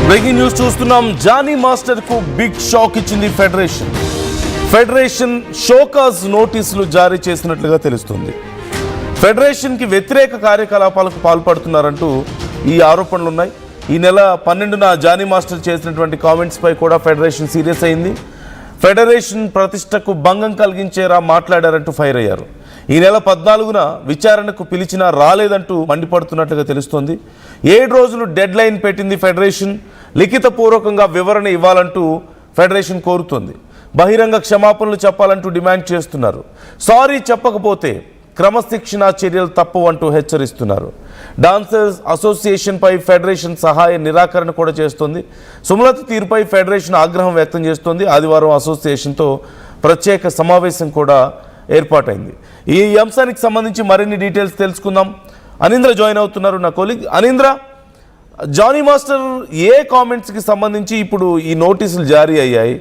Breaking news చూస్తున్నాం. Johnny master కు big shock ఇచ్చింది ఫెడరేషన్ షోకాజ్ నోటీసులు జారీ చేసినట్లుగా తెలుస్తుంది. ఫెడరేషన్ కి వ్యతిరేక కార్యకలాపాలకు పాల్పడుతున్నారంటూ ఈ ఆరోపణలు ఉన్నాయి. ఈ నెల 12న జానీ మాస్టర్ చేసినటువంటి కామెంట్స్ పై కూడా ఫెడరేషన్ సీరియస్ అయింది. ఫెడరేషన్ ప్రతిష్టకు భంగం కలిగించేలా మాట్లాడారంటూ ఫైర్ అయ్యారు. ఈ నెల 14న విచారణకు పిలిచినా రాలేదంటూ మండిపడుతున్నట్లుగా తెలుస్తోంది. 7 రోజులు డెడ్ లైన్ పెట్టింది ఫెడరేషన్. లిఖితపూర్వకంగా వివరణ ఇవ్వాలంటూ ఫెడరేషన్ కోరుతోంది. బహిరంగ క్షమాపణలు చెప్పాలంటూ డిమాండ్ చేస్తున్నారు. సారీ చెప్పకపోతే క్రమశిక్షణ చర్యలు తప్పు అంటూ హెచ్చరిస్తున్నారు. డాన్సర్స్ అసోసియేషన్ పై ఫెడరేషన్ సహాయ నిరాకరణ కూడా చేస్తోంది. సుమలత తీరుపై ఫెడరేషన్ ఆగ్రహం వ్యక్తం చేస్తోంది. ఆదివారం అసోసియేషన్తో ప్రత్యేక సమావేశం కూడా ఏర్పాటైంది. ఈ అంశానికి సంబంధించి మరిన్ని డీటెయిల్స్ తెలుసుకుందాం. అనీంద్ర జాయిన్ అవుతున్నారు, నా కొలీగ్. అనీంద్ర, జానీ మాస్టర్ ఏ కామెంట్స్కి సంబంధించి ఇప్పుడు ఈ నోటీసులు జారీ అయ్యాయి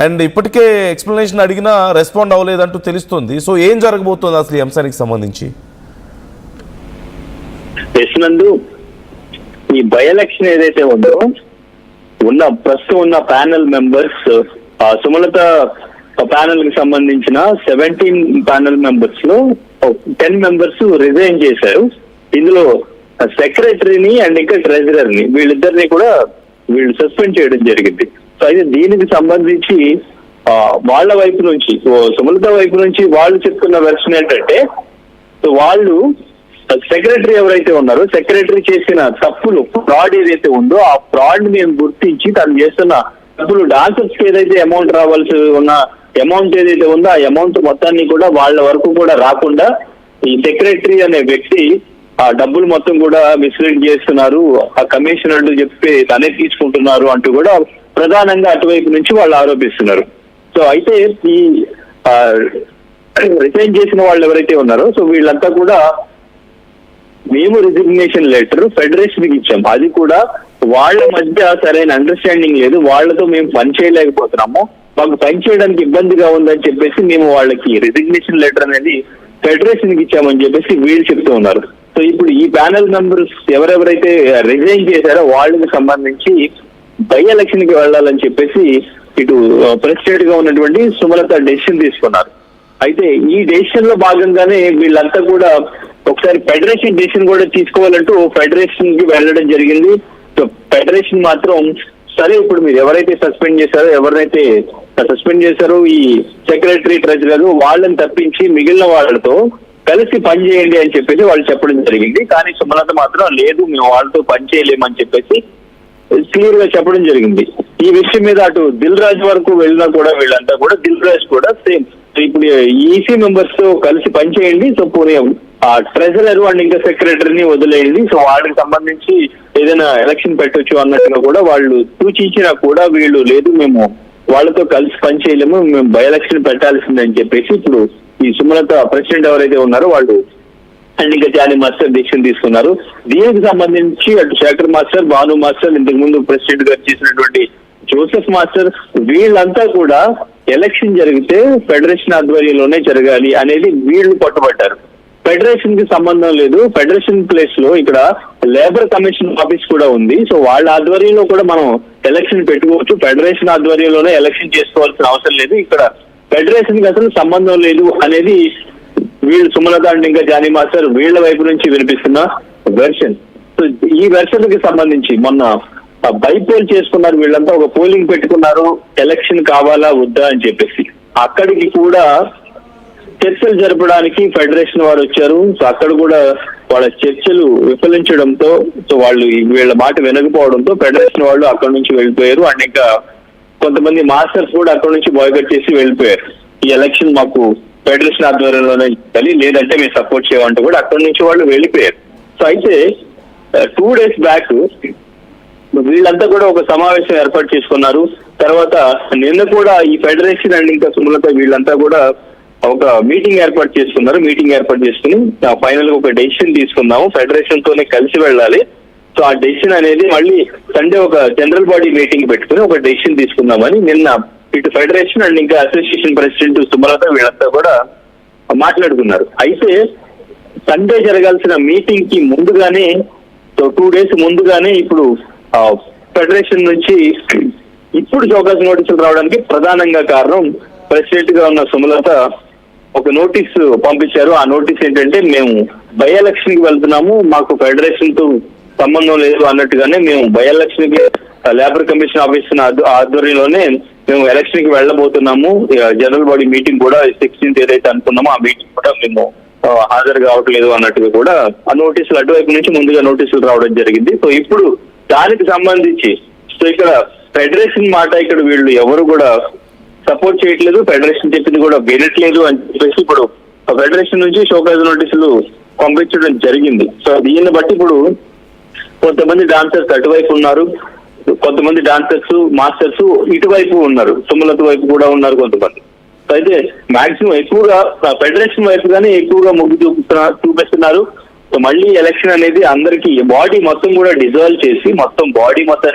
అండ్ ఇప్పటికే ఎక్స్ప్లెనేషన్ అడిగినా రెస్పాండ్ అవ్వలేదంటూ తెలుస్తుంది. సో ఏం జరగబోతోంది అసలు ఈ అంశానికి సంబంధించి? ఈ బై ఎలక్షన్ ఏదైతే ఉందో ప్రస్తుతం ఉన్న ప్యానెల్ మెంబర్స్, సుమలత ప్యానెల్ కి సంబంధించిన 17 ప్యానెల్ మెంబర్స్ లో 10 మెంబర్స్ రిజైన్ చేశారు. ఇందులో సెక్రటరీని అండ్ ఇంకా ట్రెజరర్ ని వీళ్ళిద్దరిని కూడా సస్పెండ్ చేయడం జరిగింది. సో అయితే దీనికి సంబంధించి వాళ్ళ వైపు నుంచి, సుమలత వైపు నుంచి వాళ్ళు చెప్తున్న వెర్షన్ ఏంటంటే, వాళ్ళు సెక్రటరీ ఎవరైతే ఉన్నారో సెక్రటరీ చేసిన తప్పులు, ఫ్రాడ్ ఏదైతే ఉందో ఆ ఫ్రాడ్ మేము గుర్తించి తను చేస్తున్న తప్పులు, డాన్సర్స్ కి ఏదైతే అమౌంట్ రావాల్సి ఉన్న అమౌంట్ ఏదైతే ఉందో ఆ అమౌంట్ మొత్తాన్ని కూడా వాళ్ళ వరకు కూడా రాకుండా ఈ సెక్రటరీ అనే వ్యక్తి ఆ డబ్బులు మొత్తం కూడా మిస్లీడ్ చేస్తున్నారు, ఆ కమిషనర్లు చెప్పి తనే తీసుకుంటున్నారు అంటూ కూడా ప్రధానంగా అటువైపు నుంచి వాళ్ళు ఆరోపిస్తున్నారు. సో అయితే ఈ రిజైన్ చేసిన వాళ్ళు ఎవరైతే ఉన్నారో సో వీళ్ళంతా కూడా మేము రిజిగ్నేషన్ లెటర్ ఫెడరేషన్ కి ఇచ్చాం, అది కూడా వాళ్ళ మధ్య సరైన అండర్స్టాండింగ్ లేదు, వాళ్ళతో మేము పని చేయలేకపోతున్నాము, మాకు పని చేయడానికి ఇబ్బందిగా ఉందని చెప్పేసి మేము వాళ్ళకి రిజిగ్నేషన్ లెటర్ అనేది ఫెడరేషన్ కి ఇచ్చామని చెప్పేసి వీళ్ళు చెప్తూ ఉన్నారు. సో ఇప్పుడు ఈ ప్యానెల్ మెంబర్స్ ఎవరెవరైతే రిజైన్ చేశారో వాళ్ళకి సంబంధించి బై ఎలక్షన్ కి వెళ్ళాలని చెప్పేసి ఇటు ప్రెసిడెంట్ గా ఉన్నటువంటి సుమలత డెసిషన్ తీసుకున్నారు. అయితే ఈ డెసిషన్ లో భాగంగానే వీళ్ళంతా కూడా ఒకసారి ఫెడరేషన్ డెసిషన్ కూడా తీసుకోవాలంటూ ఫెడరేషన్ కి వెళ్ళడం జరిగింది. సో ఫెడరేషన్ మాత్రం సరే, ఇప్పుడు మీరు ఎవరైతే సస్పెండ్ చేశారో ఈ సెక్రటరీ ట్రెజరర్ వాళ్ళని తప్పించి మిగిలిన వాళ్ళతో కలిసి పని చేయండి అని చెప్పేసి వాళ్ళు చెప్పడం జరిగింది. కానీ సుమలత మాత్రం లేదు, మేము వాళ్ళతో పని చేయలేమని చెప్పేసి క్లియర్ గా చెప్పడం జరిగింది. ఈ విషయం మీద అటు దిల్ రాజు వరకు వెళ్ళినా కూడా వీళ్ళంతా కూడా దిల్ రాజు కూడా సేమ్, ఇప్పుడు ఈసీ మెంబర్స్ తో కలిసి పనిచేయండి, సో పోనీ ఆ ట్రెజరర్ అండ్ ఇంకా సెక్రటరీని వదిలేయండి, సో వాళ్ళకి సంబంధించి ఏదైనా ఎలక్షన్ పెట్టొచ్చు అన్నట్టుగా కూడా వాళ్ళు సూచించినా కూడా వీళ్ళు లేదు, మేము వాళ్ళతో కలిసి పని చేయలేము, మేము బై ఎలక్షన్ పెట్టాల్సిందని చెప్పేసి ఇప్పుడు ఈ సుమలత ప్రెసిడెంట్ ఎవరైతే ఉన్నారో వాళ్ళు అండ్ ఇంకా జానీ మాస్టర్ డెసిషన్ తీసుకున్నారు. దీనికి సంబంధించి అటు శేఖర్ మాస్టర్, భాను మాస్టర్, ఇంతకు ముందు ప్రెసిడెంట్ గారు చేసినటువంటి జోసెఫ్ మాస్టర్ వీళ్ళంతా కూడా ఎలక్షన్ జరిగితే ఫెడరేషన్ ఆధ్వర్యంలోనే జరగాలి అనేది వీళ్ళు పట్టుబట్టారు. ఫెడరేషన్ కి సంబంధం లేదు, ఫెడరేషన్ ప్లేస్ లో ఇక్కడ లేబర్ కమిషన్ ఆఫీస్ కూడా ఉంది, సో వాళ్ళ ఆధ్వర్యంలో కూడా మనం ఎలక్షన్ పెట్టుకోవచ్చు, ఫెడరేషన్ ఆధ్వర్యంలోనే ఎలక్షన్ చేసుకోవాల్సిన అవసరం లేదు, ఇక్కడ ఫెడరేషన్ కి అసలు సంబంధం లేదు అనేది వీళ్ళు సుమలత అండ్ ఇంకా జానీ మాస్టర్ వీళ్ళ వైపు నుంచి వినిపిస్తున్న వెర్షన్. సో ఈ వెర్షన్ కి సంబంధించి మొన్న బైపోల్ చేసుకున్నారు, వీళ్ళంతా ఒక పోలింగ్ పెట్టుకున్నారు, ఎలక్షన్ కావాలా వద్దా అని చెప్పేసి. అక్కడికి కూడా చర్చలు జరపడానికి ఫెడరేషన్ వారు వచ్చారు. సో అక్కడ కూడా వాళ్ళ చర్చలు విఫలించడంతో, సో వాళ్ళు వీళ్ళ మాట వినకపోవడంతో ఫెడరేషన్ వాళ్ళు అక్కడ నుంచి వెళ్ళిపోయారు. అండ్ ఇంకా కొంతమంది మాస్టర్స్ కూడా అక్కడ నుంచి బాయ్కట్ చేసి వెళ్ళిపోయారు. ఈ ఎలక్షన్ మాకు ఫెడరేషన్ ఆధ్వర్యంలోనే ఇవ్వాలి, లేదంటే మేము సపోర్ట్ చేయమంటూ కూడా అక్కడి నుంచి వాళ్ళు వెళ్ళిపోయారు. సో అయితే 2 days బ్యాక్ వీళ్ళంతా కూడా ఒక సమావేశం ఏర్పాటు చేసుకున్నారు. తర్వాత నిన్న కూడా ఈ ఫెడరేషన్ అండ్ ఇంకా సుమలత వీళ్ళంతా కూడా ఒక మీటింగ్ ఏర్పాటు చేసుకున్నారు. మీటింగ్ ఏర్పాటు చేసుకుని ఫైనల్ గా ఒక డెసిషన్ తీసుకుందాము, ఫెడరేషన్ తోనే కలిసి వెళ్ళాలి, సో ఆ డెసిషన్ అనేది మళ్ళీ సండే ఒక జనరల్ బాడీ మీటింగ్ పెట్టుకుని ఒక డెసిషన్ తీసుకుందామని నిన్న ఇటు ఫెడరేషన్ అండ్ ఇంకా అసోసియేషన్ ప్రెసిడెంట్ సుమలత వీళ్ళంతా కూడా మాట్లాడుకున్నారు. అయితే సండే జరగాల్సిన మీటింగ్ కి ముందుగానే, సో 2 days ముందుగానే ఇప్పుడు ఫెడరేషన్ నుంచి ఇప్పుడు షోకాజ్ నోటీసులు రావడానికి ప్రధానంగా కారణం ప్రెసిడెంట్ గా ఉన్న సుమలత ఒక నోటీసు పంపించారు. ఆ నోటీస్ ఏంటంటే, మేము బై ఎలక్షన్ కి వెళ్తున్నాము, మాకు ఫెడరేషన్ తో సంబంధం లేదు అన్నట్టుగానే మేము బై ఎలక్షన్ కి లేబర్ కమిషన్ ఆఫీస్ ఆధ్వర్యంలోనే మేము ఎలక్షన్ కి వెళ్ళబోతున్నాము. జనరల్ బాడీ మీటింగ్ కూడా 16th ఏదైతే అనుకున్నామో ఆ మీటింగ్ కూడా మేము హాజరు కావట్లేదు అన్నట్టుగా కూడా ఆ నోటీసులు అటువైపు నుంచి ముందుగా నోటీసులు రావడం జరిగింది. సో ఇప్పుడు దానికి సంబంధించి సో ఇక్కడ ఫెడరేషన్ మాట ఇక్కడ వీళ్ళు ఎవరు కూడా సపోర్ట్ చేయట్లేదు, ఫెడరేషన్ చెప్పింది కూడా వినట్లేదు అని చెప్పేసి ఇప్పుడు ఫెడరేషన్ నుంచి షోకాజ్ నోటీసులు పంపించడం జరిగింది. సో దీన్ని బట్టి ఇప్పుడు కొంతమంది డాన్సర్స్ అటువైపు ఉన్నారు, కొంతమంది డాన్సర్స్ మాస్టర్స్ ఇటువైపు ఉన్నారు, సుమలత వైపు కూడా ఉన్నారు కొంతమంది. సో అయితే మాక్సిమం ఎక్కువగా ఫెడరేషన్ వైపు గానీ ఎక్కువగా మొగ్గు చూపిస్తున్నారు. సో మళ్ళీ ఎలక్షన్ అనేది అందరికి బాడీ మొత్తం కూడా డిజాల్వ్ చేసి మొత్తం బాడీ మొత్తానికి